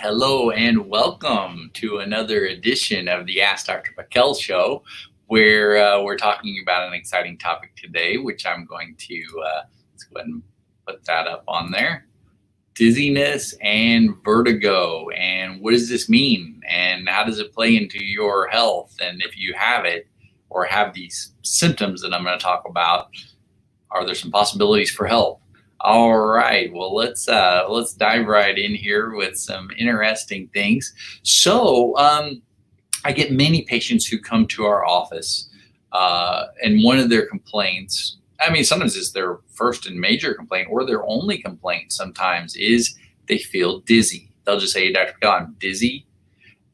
Hello and welcome to another edition of the Ask Dr. Pickel show, where we're talking about an exciting topic today, which I'm going to let's go ahead and put that up on there. Dizziness and vertigo. And what does this mean? And how does it play into your health? And if you have it or have these symptoms that I'm going to talk about, are there some possibilities for help? All right, well, let's dive right in here with some interesting things. So I get many patients who come to our office, and one of their complaints, I mean, sometimes it's their first and major complaint or their only complaint sometimes, is they feel dizzy. They'll just say, "Hey, Dr. Pickel, I'm dizzy."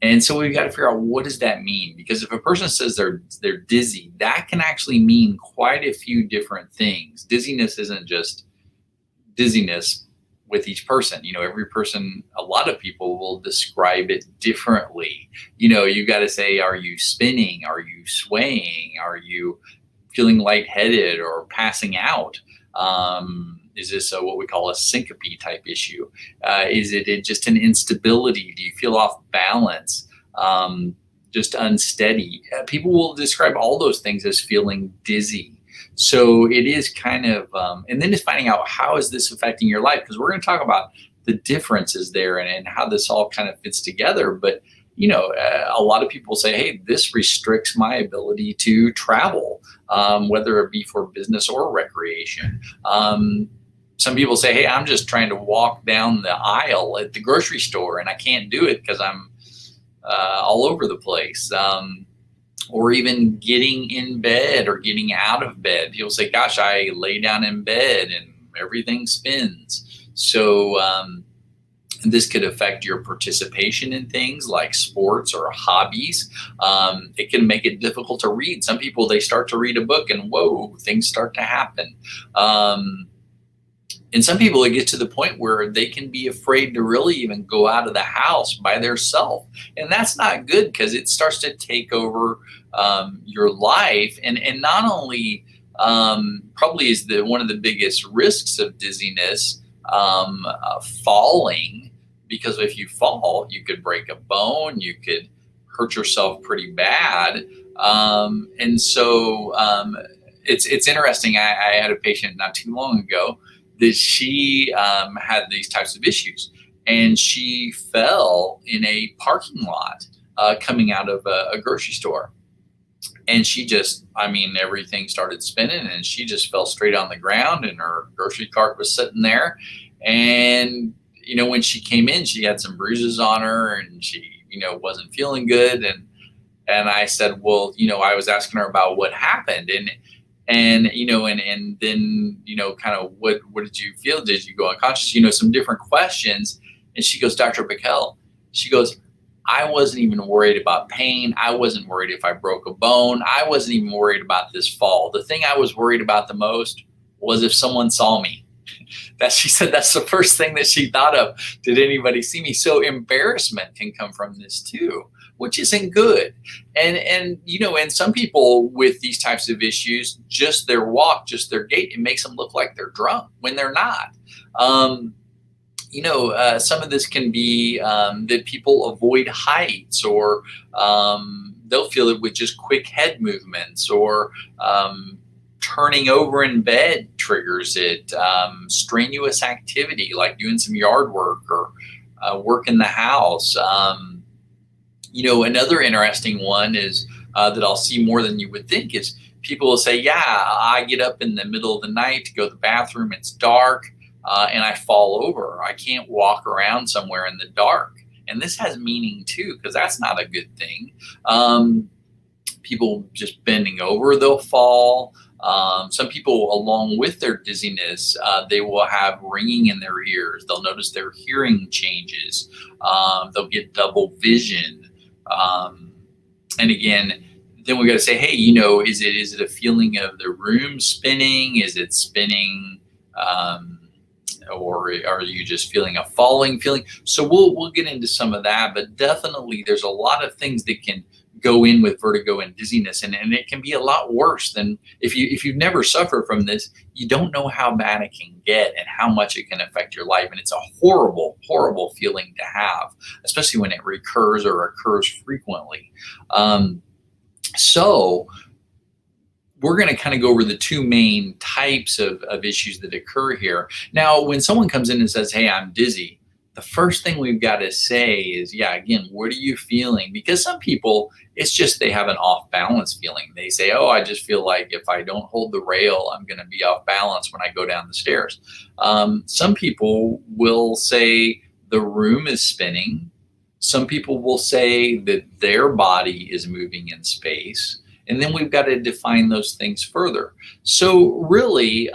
And so we've got to figure out, what does that mean? Because if a person says they're dizzy, that can actually mean quite a few different things. Dizziness isn't just dizziness with each person. Every person, a lot of people will describe it differently. You got to say, are you spinning? Are you swaying? Are you feeling lightheaded or passing out? Is this what we call a syncope type issue? Is it just an instability? Do you feel off balance? Just unsteady? People will describe all those things as feeling dizzy. So it is kind of, and then it's finding out, how is this affecting your life? Because we're going to talk about the differences there and how this all kind of fits together. But, a lot of people say, hey, this restricts my ability to travel, whether it be for business or recreation. Some people say, hey, I'm just trying to walk down the aisle at the grocery store and I can't do it because I'm all over the place. Or even getting in bed or getting out of bed. People say, gosh, I lay down in bed and everything spins. So this could affect your participation in things like sports or hobbies. It can make it difficult to read. Some people, they start to read a book and whoa, things start to happen. And some people, it gets to the point where they can be afraid to really even go out of the house by themselves. And that's not good, because it starts to take over your life. And not only probably is one of the biggest risks of dizziness, falling, because if you fall, you could break a bone, you could hurt yourself pretty bad. And so it's interesting. I had a patient not too long ago that she had these types of issues, and she fell in a parking lot coming out of a grocery store. And she just, everything started spinning and she just fell straight on the ground, and her grocery cart was sitting there. And, when she came in, she had some bruises on her and she, wasn't feeling good. And I said, well, I was asking her about what happened. And then, kind of what did you feel? Did you go unconscious? Some different questions. And she goes, Dr. Pickel, she goes, I wasn't even worried about pain. I wasn't worried if I broke a bone. I wasn't even worried about this fall. The thing I was worried about the most was if someone saw me. She said that's the first thing that she thought of. Did anybody see me? So embarrassment can come from this too, which isn't good. And some people with these types of issues, just their walk, just their gait, it makes them look like they're drunk when they're not. Some of this can be that people avoid heights, or they'll feel it with just quick head movements, or turning over in bed triggers it. Strenuous activity like doing some yard work or work in the house. Another interesting one is that I'll see more than you would think is people will say, yeah, I get up in the middle of the night to go to the bathroom. It's dark. And I fall over. I can't walk around somewhere in the dark. And this has meaning too, because that's not a good thing. People just bending over, they'll fall. Some people, along with their dizziness, they will have ringing in their ears. They'll notice their hearing changes. They'll get double vision. And again, then we got to say, hey, is it a feeling of the room spinning? Is it spinning? Or are you just feeling a falling feeling? So we'll get into some of that, but definitely there's a lot of things that can go in with vertigo and dizziness, and it can be a lot worse than if you've never suffered from this. You don't know how bad it can get and how much it can affect your life, and it's a horrible feeling to have, especially when it recurs or occurs frequently. So we're going to kind of go over the two main types of issues that occur here. Now, when someone comes in and says, hey, I'm dizzy, the first thing we've got to say is, yeah, again, what are you feeling? Because some people, it's just they have an off balance feeling. They say, oh, I just feel like if I don't hold the rail, I'm going to be off balance when I go down the stairs. Some people will say the room is spinning. Some people will say that their body is moving in space. And then we've got to define those things further. So really,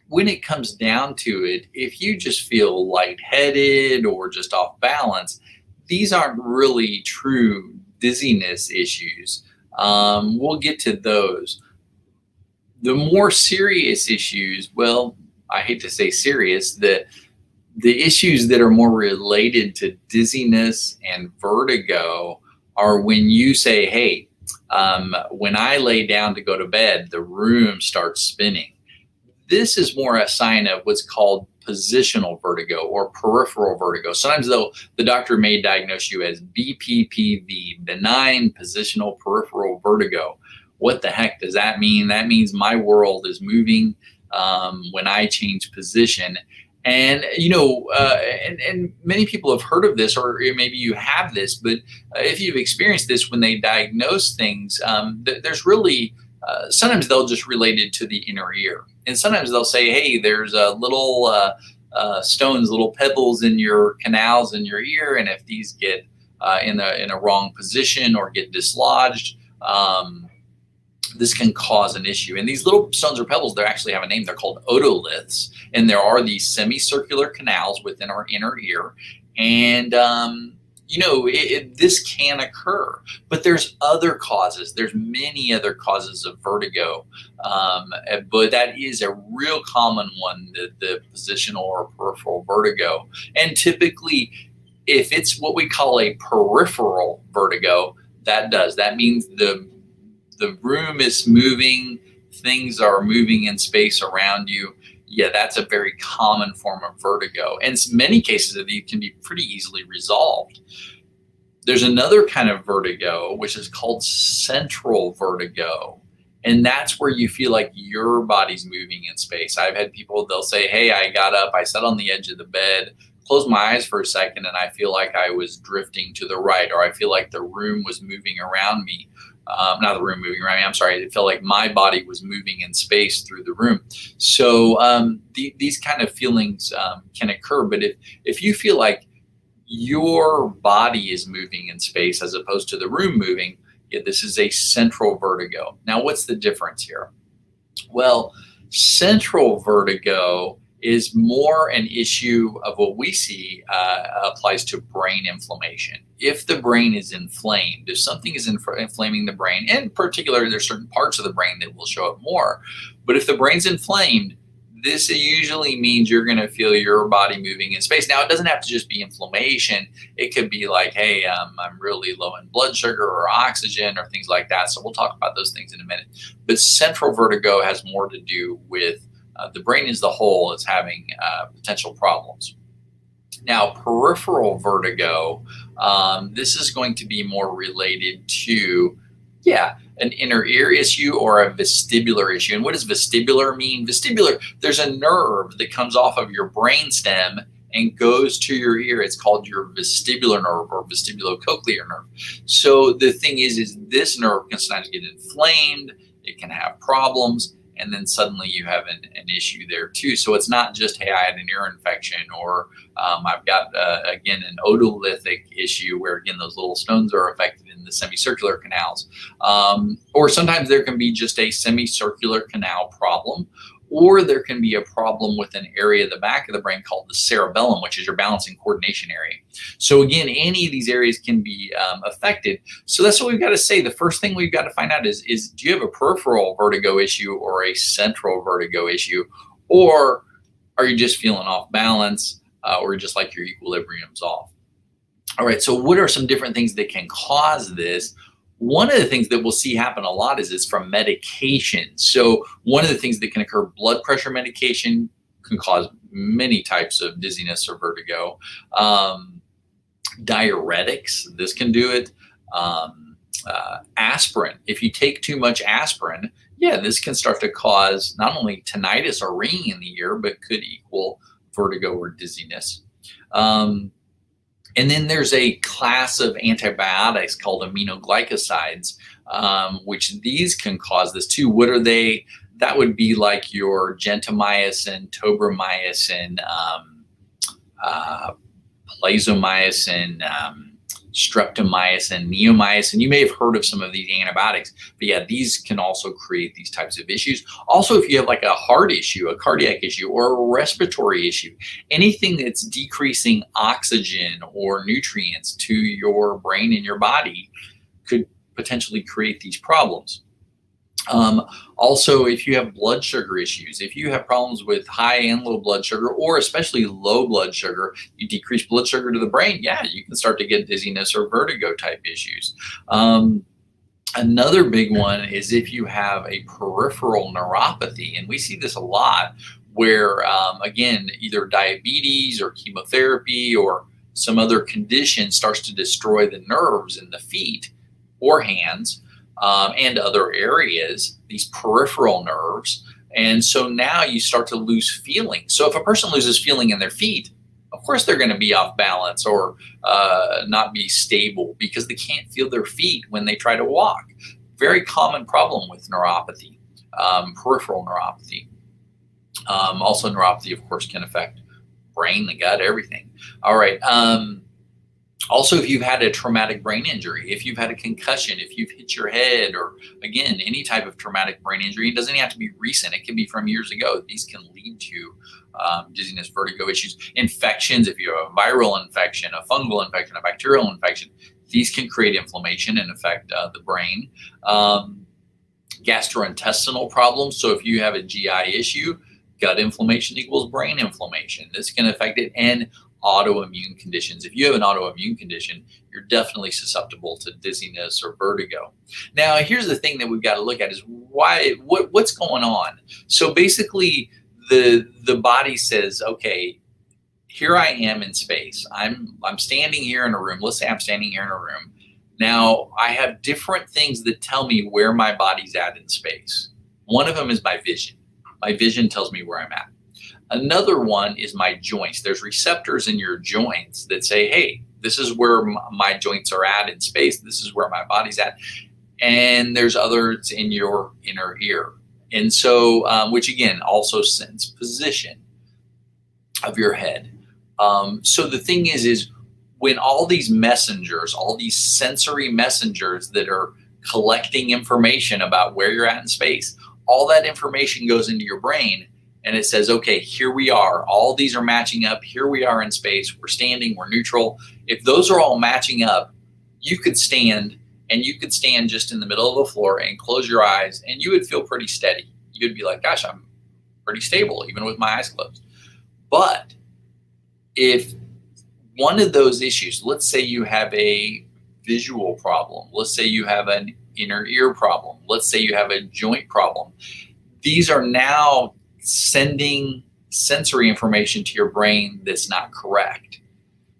when it comes down to it, if you just feel lightheaded or just off balance, these aren't really true dizziness issues. We'll get to those. The more serious issues, well, I hate to say serious, the issues that are more related to dizziness and vertigo are when you say, hey, when I lay down to go to bed, the room starts spinning. This is more a sign of what's called positional vertigo or peripheral vertigo. Sometimes, though, the doctor may diagnose you as BPPV, benign positional peripheral vertigo. What the heck does that mean? That means my world is moving when I change position. And, and many people have heard of this, or maybe you have this, but if you've experienced this when they diagnose things, there's really, sometimes they'll just relate it to the inner ear. And sometimes they'll say, hey, there's a little stones, little pebbles in your canals in your ear. And if these get in a wrong position or get dislodged, this can cause an issue. And these little stones or pebbles, they actually have a name. They're called otoliths. And there are these semicircular canals within our inner ear. And, this can occur. But there's other causes. There's many other causes of vertigo. But that is a real common one, the positional or peripheral vertigo. And typically, if it's what we call a peripheral vertigo, that means the room is moving, things are moving in space around you. Yeah, that's a very common form of vertigo. And in many cases of these can be pretty easily resolved. There's another kind of vertigo, which is called central vertigo. And that's where you feel like your body's moving in space. I've had people, they'll say, hey, I got up, I sat on the edge of the bed, closed my eyes for a second, and I feel like I was drifting to the right, or I feel like the room was moving around me. Not the room moving around me, I'm sorry. It felt like my body was moving in space through the room. So these kind of feelings can occur. But if you feel like your body is moving in space as opposed to the room moving, yeah, this is a central vertigo. Now, what's the difference here? Well, central vertigo is more an issue of what we see applies to brain inflammation. If the brain is inflamed, if something is inflaming the brain, and in particular, there's certain parts of the brain that will show up more, but if the brain's inflamed, this usually means you're going to feel your body moving in space. Now, it doesn't have to just be inflammation. It could be like, hey, I'm really low in blood sugar or oxygen or things like that. So we'll talk about those things in a minute. But central vertigo has more to do with the brain as the whole is having potential problems. Now, peripheral vertigo, this is going to be more related to, an inner ear issue or a vestibular issue. And what does vestibular mean? Vestibular, there's a nerve that comes off of your brainstem and goes to your ear. It's called your vestibular nerve or vestibulocochlear nerve. So the thing is this nerve can sometimes get inflamed. It can have problems. And then suddenly you have an issue there too. So it's not just, hey, I had an ear infection, or I've got, again, an otolithic issue where, again, those little stones are affected in the semicircular canals. Or sometimes there can be just a semicircular canal problem, or there can be a problem with an area of the back of the brain called the cerebellum, which is your balance and coordination area. So again, any of these areas can be affected. So that's what we've got to say. The first thing we've got to find out is do you have a peripheral vertigo issue or a central vertigo issue? Or are you just feeling off balance or just like your equilibrium's off? All right, so what are some different things that can cause this? One of the things that we'll see happen a lot is from medication. So one of the things that can occur, blood pressure medication can cause many types of dizziness or vertigo. Diuretics, this can do it. Aspirin, if you take too much aspirin, yeah, this can start to cause not only tinnitus or ringing in the ear, but could equal vertigo or dizziness. And then there's a class of antibiotics called aminoglycosides, which these can cause this too. What are they? That would be like your gentamicin, tobramycin, plazomicin, streptomycin, neomycin. You may have heard of some of these antibiotics, but yeah, these can also create these types of issues. Also, if you have like a heart issue, a cardiac issue, or a respiratory issue, anything that's decreasing oxygen or nutrients to your brain and your body could potentially create these problems. Also, if you have blood sugar issues, if you have problems with high and low blood sugar, or especially low blood sugar, you decrease blood sugar to the brain, yeah, you can start to get dizziness or vertigo type issues. Another big one is if you have a peripheral neuropathy, and we see this a lot where, again, either diabetes or chemotherapy or some other condition starts to destroy the nerves in the feet or hands. And other areas, these peripheral nerves. And so now you start to lose feeling. So if a person loses feeling in their feet, of course they're going to be off balance or not be stable because they can't feel their feet when they try to walk. Very common problem with neuropathy, peripheral neuropathy. Also neuropathy, of course, can affect brain, the gut, everything. All right. Also, if you've had a traumatic brain injury, if you've had a concussion, if you've hit your head, or again, any type of traumatic brain injury, it doesn't have to be recent. It can be from years ago. These can lead to dizziness, vertigo issues. Infections, if you have a viral infection, a fungal infection, a bacterial infection, these can create inflammation and affect the brain. Gastrointestinal problems. So if you have a GI issue, gut inflammation equals brain inflammation. This can affect it. And autoimmune conditions. If you have an autoimmune condition, you're definitely susceptible to dizziness or vertigo. Now, here's the thing that we've got to look at is what's going on. So basically, the body says, okay, here I am in space. I'm standing here in a room. Let's say I'm standing here in a room. Now, I have different things that tell me where my body's at in space. One of them is my vision. My vision tells me where I'm at. Another one is my joints. There's receptors in your joints that say, hey, this is where my joints are at in space. This is where my body's at. And there's others in your inner ear. And so, which again, also sends position of your head. So the thing is when all these messengers, all these sensory messengers that are collecting information about where you're at in space, all that information goes into your brain. And it says, okay, here we are. All these are matching up. Here we are in space. We're standing. We're neutral. If those are all matching up, you could stand, and you could stand just in the middle of the floor and close your eyes, and you would feel pretty steady. You'd be like, gosh, I'm pretty stable, even with my eyes closed. But if one of those issues, let's say you have a visual problem, let's say you have an inner ear problem, let's say you have a joint problem, these are now sending sensory information to your brain that's not correct.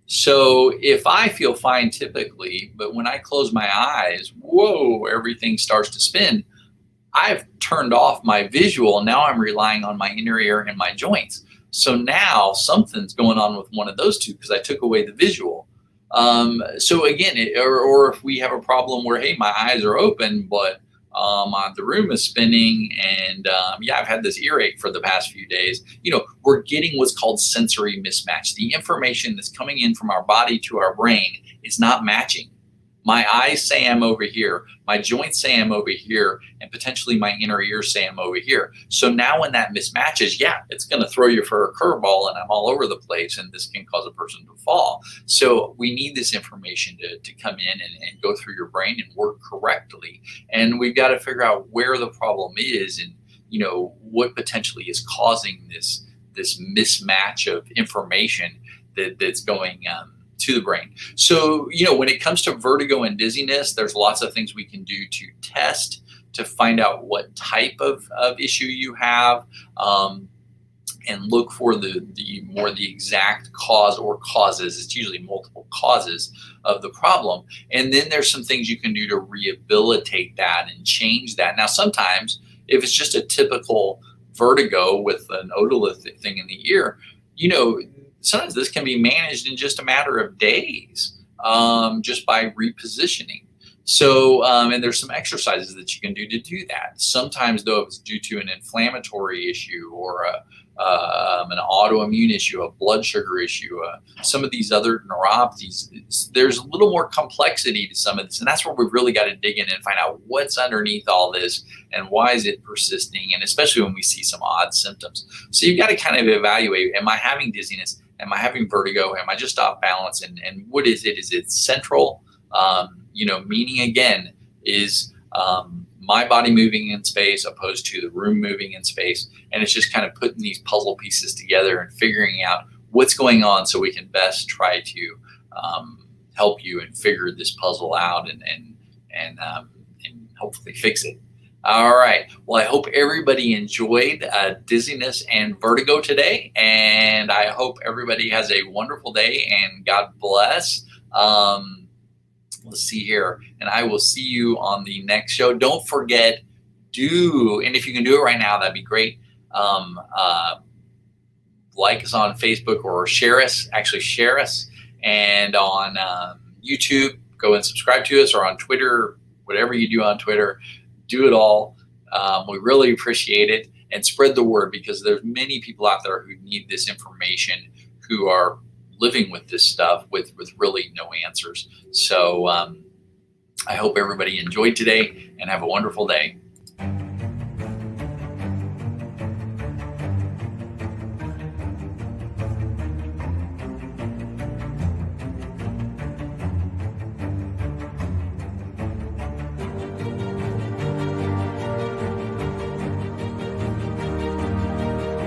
So if I feel fine typically, but when I close my eyes, whoa, everything starts to spin. I've turned off my visual. Now I'm relying on my inner ear and my joints. So now something's going on with one of those two because I took away the visual. So again, or if we have a problem where, hey, my eyes are open, but the room is spinning, and yeah, I've had this earache for the past few days. We're getting what's called sensory mismatch. The information that's coming in from our body to our brain is not matching. My eyes say I'm over here, my joints say I'm over here, and potentially my inner ears say I'm over here. So now when that mismatches, yeah, it's going to throw you for a curveball, and I'm all over the place, and this can cause a person to fall. So we need this information to come in and go through your brain and work correctly. And we've got to figure out where the problem is and, what potentially is causing this mismatch of information that's going to the brain. So, when it comes to vertigo and dizziness, there's lots of things we can do to test to find out what type of issue you have, and look for the exact cause or causes. It's usually multiple causes of the problem. And then there's some things you can do to rehabilitate that and change that. Now, sometimes if it's just a typical vertigo with an otolith thing in the ear, sometimes this can be managed in just a matter of days, just by repositioning. So, and there's some exercises that you can do to do that. Sometimes, though, if it's due to an inflammatory issue or an autoimmune issue, a blood sugar issue, some of these other neuropathies, there's a little more complexity to some of this. And that's where we've really got to dig in and find out what's underneath all this and why is it persisting, and especially when we see some odd symptoms. So you've got to kind of evaluate, am I having dizziness? Am I having vertigo? Am I just off balance? And what is it? Is it central? Meaning again, is my body moving in space opposed to the room moving in space. And it's just kind of putting these puzzle pieces together and figuring out what's going on so we can best try to help you and figure this puzzle out and hopefully fix it. All right. Well, I hope everybody enjoyed dizziness and vertigo today. And I hope everybody has a wonderful day and God bless. Let's see here. And I will see you on the next show. Don't forget, and if you can do it right now, that'd be great. Like us on Facebook or share us. And on YouTube, go and subscribe to us, or on Twitter, whatever you do on Twitter, do it all. We really appreciate it, and spread the word, because there's many people out there who need this information, who are living with this stuff with really no answers. So I hope everybody enjoyed today and have a wonderful day.